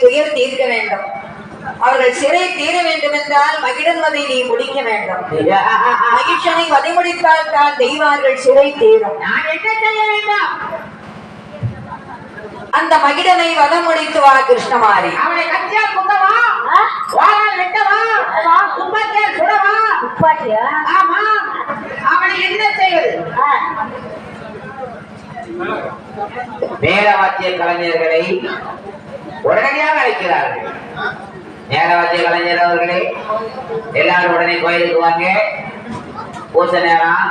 துயர் தீர்க்க வேண்டும். அவர்கள் சிறை தீர வேண்டும் என்றால் மகிழன்வதை நீ முடிக்க வேண்டும். மகிஷனை வதை முடித்தால் தான் தெய்வார்கள் சிறை தீரும். நான் என்ன செய்ய வேண்டும்? அந்த மகிழனை வதம் முடித்து வா கிருஷ்ணமாரி. அவனை கத்தியால் குத்தவா, வாளால் வெட்டவா, துப்பாக்கியால் சுடவா? ஆமா, அவனை என்ன செய்வது? மேலவாத்திய கலைஞர்களை உடனடியாக அழைக்கிறார்கள். மேலவாத்திய கலைஞர் அவர்களே, எல்லாரும் உடனே கோயிலுக்கு வாங்க. பூசை நேரம்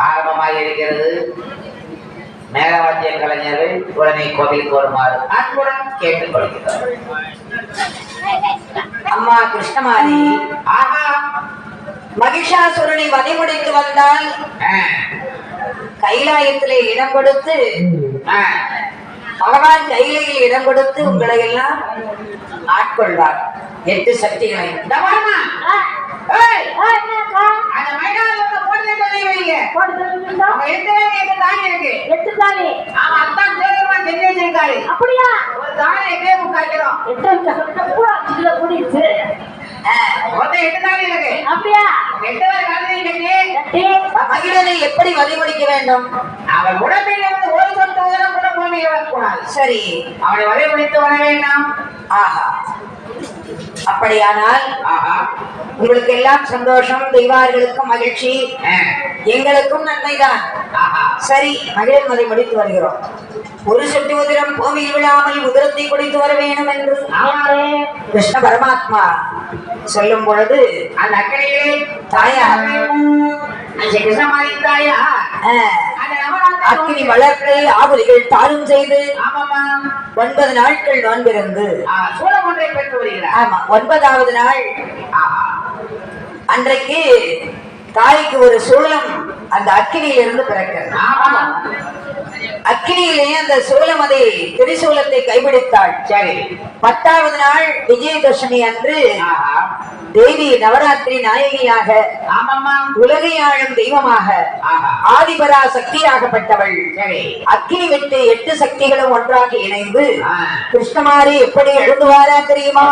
ஆரம்பமாக இருக்கிறது. மேலவாத்திய கலைஞர்கள் உடனே கோவிலுக்கு வருமாறு அன்புடன் கேட்டுக் கொள்கிறார். அம்மா கிருஷ்ணமாரி, ஆஹா, மகிஷாசுரனை வதை முடித்து வந்தால் கைலாயத்திலே இடம் கொடுத்து, பகவான் கையிலையில் இடம் கொடுத்து உங்களை எல்லாம் ஆட்கொள்வார். 8 சக்திகளை. அப்படியா? ஒரு தானே எங்கே முக்காக்கிறோம். மகிழனை எப்படி வழிமுடிக்க வேண்டும்? அவன் உடம்பில் இருந்து ஒரு சொட்டு உயரம் கூட பூமியில் வரக்கூடாது. சரி, அவனை வழிமுடித்து வர வேண்டாம். ஆஹா, அப்படியானால் உங்களுக்கு எல்லாம் சந்தோஷம், தெய்வார்களுக்கும் மகிழ்ச்சி, எங்களுக்கும் நன்மைதான். சரி, மகிழன் வதை முடித்து வருகிறோம். ஒரு சொட்டு உதிரம் பூமியில் விழாமல் உதிரத்தை குடித்து வர வேண்டும் என்று கிருஷ்ண பரமாத்மா சொல்லும் பொழுது அந்த அக்கறையிலே தாயா கிருஷ்ணமாரி தாயா அக்கினி வளர்த்து ஆபுலிகள் தாரும் செய்து 9 நாட்கள் நோன்பிருந்து சூலம் ஒன்றை பெற்று வருகிறார். ஆமா, 9வது நாள் அன்றைக்கு தாய்க்கு ஒரு சூலம் அந்த அக்கினியிலிருந்து பிறக்கிறது. அக்கினியிலே அந்த சூலம் அதை திரிசூலத்தை கைப்பிடித்தாள். சரி, 10வது நாள் விஜயதசமி அன்று தேவி நவராத்திரி நாயகியாக, உலகை ஆளும் தெய்வமாக, ஆதிபரா சக்தியாகப்பட்டவள். அக்கினி விட்டு 8 சக்திகளும் ஒன்றாக இணைந்து கிருஷ்ணமாரி எப்படி எழுதுவாரா தெரியுமா?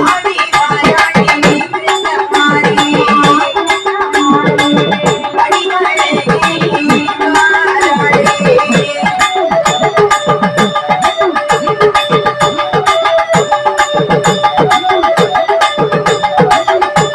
ஆடி